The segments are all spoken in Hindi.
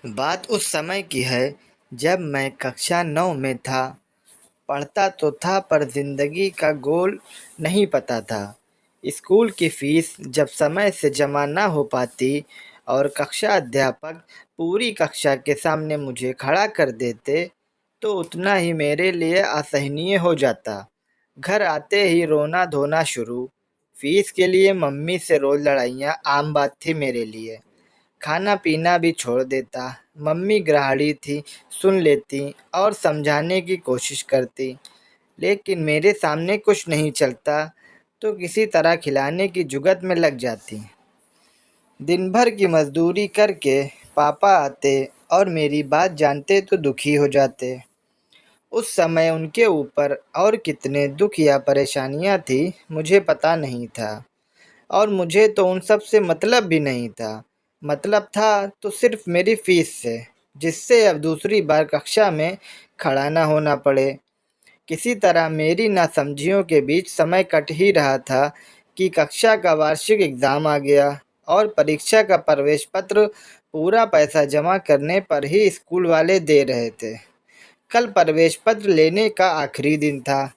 बात उस समय की है जब मैं कक्षा 9 में था। पढ़ता तो था पर ज़िंदगी का गोल नहीं पता था। स्कूल की फ़ीस जब समय से जमा ना हो पाती और कक्षा अध्यापक पूरी कक्षा के सामने मुझे खड़ा कर देते तो उतना ही मेरे लिए असहनीय हो जाता। घर आते ही रोना धोना शुरू। फ़ीस के लिए मम्मी से रोज़ लड़ाइयाँ आम बात थी मेरे लिए। खाना पीना भी छोड़ देता। मम्मी ग्राहड़ी थी, सुन लेती और समझाने की कोशिश करती, लेकिन मेरे सामने कुछ नहीं चलता तो किसी तरह खिलाने की जुगत में लग जाती। दिन भर की मजदूरी करके पापा आते और मेरी बात जानते तो दुखी हो जाते। उस समय उनके ऊपर और कितने दुख या परेशानियां थी मुझे पता नहीं था, और मुझे तो उन सब से मतलब भी नहीं था। मतलब था तो सिर्फ मेरी फ़ीस से, जिससे अब दूसरी बार कक्षा में खड़ा ना होना पड़े। किसी तरह मेरी नासमझियों के बीच समय कट ही रहा था कि कक्षा का वार्षिक एग्ज़ाम आ गया और परीक्षा का प्रवेश पत्र पूरा पैसा जमा करने पर ही स्कूल वाले दे रहे थे। कल प्रवेश पत्र लेने का आखिरी दिन था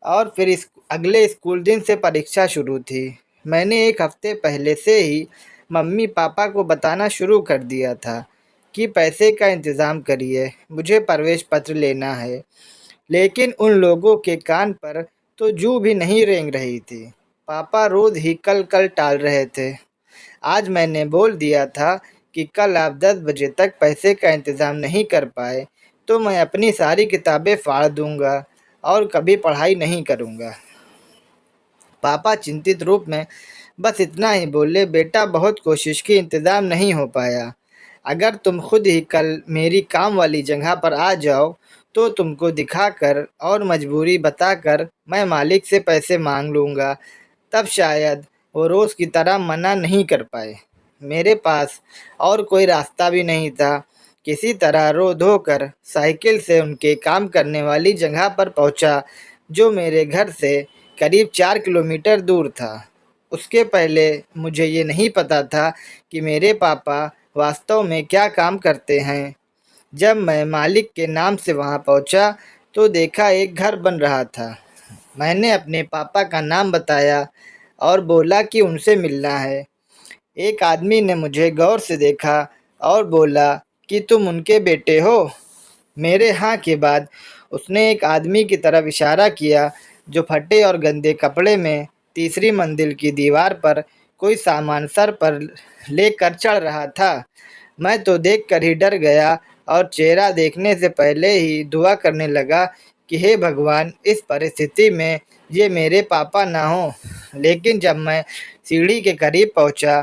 और फिर इस अगले स्कूल दिन से परीक्षा शुरू थी। मैंने एक हफ्ते पहले से ही मम्मी पापा को बताना शुरू कर दिया था कि पैसे का इंतज़ाम करिए, मुझे प्रवेश पत्र लेना है। लेकिन उन लोगों के कान पर तो जूं भी नहीं रेंग रही थी। पापा रोज़ ही कल कल टाल रहे थे। आज मैंने बोल दिया था कि कल आप 10 बजे तक पैसे का इंतज़ाम नहीं कर पाए तो मैं अपनी सारी किताबें फाड़ दूंगा और कभी पढ़ाई नहीं करूंगा। पापा चिंतित रूप में बस इतना ही बोले, बेटा बहुत कोशिश की, इंतज़ाम नहीं हो पाया। अगर तुम खुद ही कल मेरी काम वाली जगह पर आ जाओ तो तुमको दिखाकर और मजबूरी बताकर मैं मालिक से पैसे मांग लूँगा। तब शायद वो रोज़ की तरह मना नहीं कर पाए। मेरे पास और कोई रास्ता भी नहीं था। किसी तरह रो धो कर साइकिल से उनके काम करने वाली जगह पर पहुंचा, जो मेरे घर से करीब 4 किलोमीटर दूर था। उसके पहले मुझे ये नहीं पता था कि मेरे पापा वास्तव में क्या काम करते हैं। जब मैं मालिक के नाम से वहां पहुंचा तो देखा एक घर बन रहा था। मैंने अपने पापा का नाम बताया और बोला कि उनसे मिलना है। एक आदमी ने मुझे गौर से देखा और बोला कि तुम उनके बेटे हो। मेरे हाँ के बाद उसने एक आदमी की तरफ इशारा किया जो फटे और गंदे कपड़े में तीसरी मंजिल की दीवार पर कोई सामान सर पर लेकर चढ़ रहा था। मैं तो देखकर ही डर गया और चेहरा देखने से पहले ही दुआ करने लगा कि हे भगवान, इस परिस्थिति में ये मेरे पापा ना हों। लेकिन जब मैं सीढ़ी के करीब पहुंचा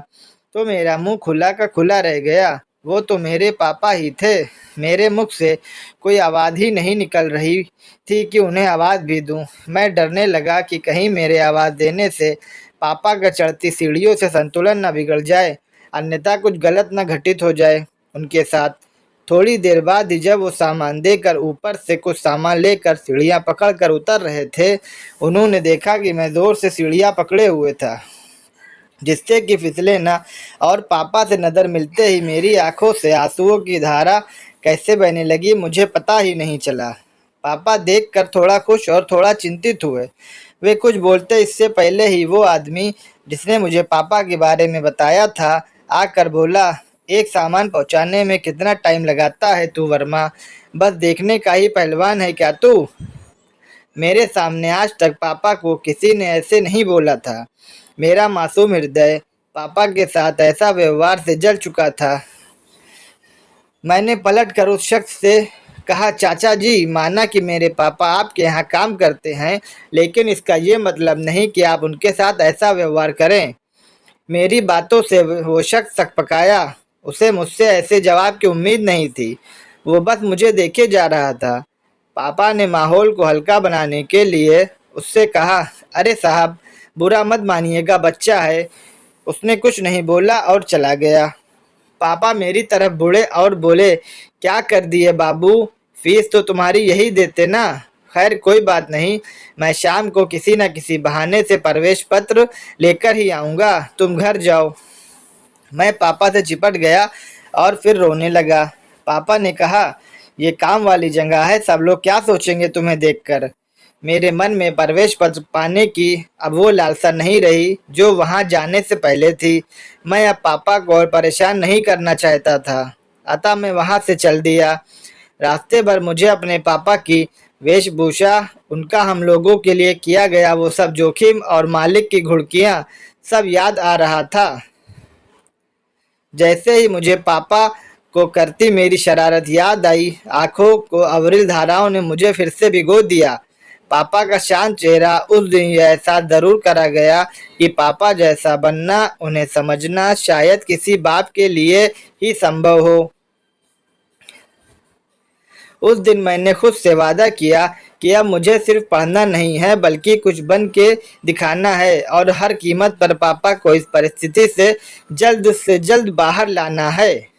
तो मेरा मुंह खुला का खुला रह गया। वो तो मेरे पापा ही थे। मेरे मुख से कोई आवाज़ ही नहीं निकल रही थी कि उन्हें आवाज़ भी दूं। मैं डरने लगा कि कहीं मेरे आवाज़ देने से पापा का चढ़ती सीढ़ियों से संतुलन न बिगड़ जाए, अन्यथा कुछ गलत न घटित हो जाए उनके साथ। थोड़ी देर बाद ही जब वो सामान देकर ऊपर से कुछ सामान लेकर सीढ़ियाँ पकड़ कर उतर रहे थे, उन्होंने देखा कि मैं ज़ोर से सीढ़ियाँ पकड़े हुए था, जिससे कि फिसले ना। और पापा से नज़र मिलते ही मेरी आंखों से आंसुओं की धारा कैसे बहने लगी मुझे पता ही नहीं चला। पापा देखकर थोड़ा खुश और थोड़ा चिंतित हुए। वे कुछ बोलते इससे पहले ही वो आदमी जिसने मुझे पापा के बारे में बताया था आकर बोला, एक सामान पहुंचाने में कितना टाइम लगाता है तू वर्मा, बस देखने का ही पहलवान है क्या तू। मेरे सामने आज तक पापा को किसी ने ऐसे नहीं बोला था। मेरा मासूम हृदय पापा के साथ ऐसा व्यवहार से जल चुका था। मैंने पलटकर उस शख्स से कहा, चाचा जी, माना कि मेरे पापा आपके यहाँ काम करते हैं, लेकिन इसका ये मतलब नहीं कि आप उनके साथ ऐसा व्यवहार करें। मेरी बातों से वो शख्स सकपकाया। उसे मुझसे ऐसे जवाब की उम्मीद नहीं थी। वो बस मुझे देखे जा रहा था। पापा ने माहौल को हल्का बनाने के लिए उससे कहा, अरे साहब, बुरा मत मानिएगा, बच्चा है। उसने कुछ नहीं बोला और चला गया। पापा मेरी तरफ मुड़े और बोले, क्या कर दिए बाबू, फीस तो तुम्हारी यही देते ना। खैर कोई बात नहीं, मैं शाम को किसी न किसी बहाने से प्रवेश पत्र लेकर ही आऊँगा, तुम घर जाओ। मैं पापा से चिपट गया और फिर रोने लगा। पापा ने कहा, ये काम वाली जगह है, सब लोग क्या सोचेंगे तुम्हें देखकर। मेरे मन में प्रवेश पत्र पाने की अब वो लालसा नहीं रही जो वहां जाने से पहले थी। मैं अब पापा को और परेशान नहीं करना चाहता था, अतः मैं वहां से चल दिया। रास्ते भर मुझे अपने पापा की वेशभूषा, उनका हम लोगों के लिए किया गया वो सब जोखिम और मालिक की घुड़कियां सब याद आ रहा था। जैसे ही मुझे पापा को करती मेरी शरारत याद आई, आंखों को अविरल धाराओं ने मुझे फिर से भिगो दिया। पापा का शांत चेहरा उस दिन यह एहसास जरूर करा गया कि पापा जैसा बनना, उन्हें समझना शायद किसी बाप के लिए ही संभव हो। उस दिन मैंने खुद से वादा किया कि अब मुझे सिर्फ पढ़ना नहीं है बल्कि कुछ बन के दिखाना है और हर कीमत पर पापा को इस परिस्थिति से जल्द बाहर लाना है।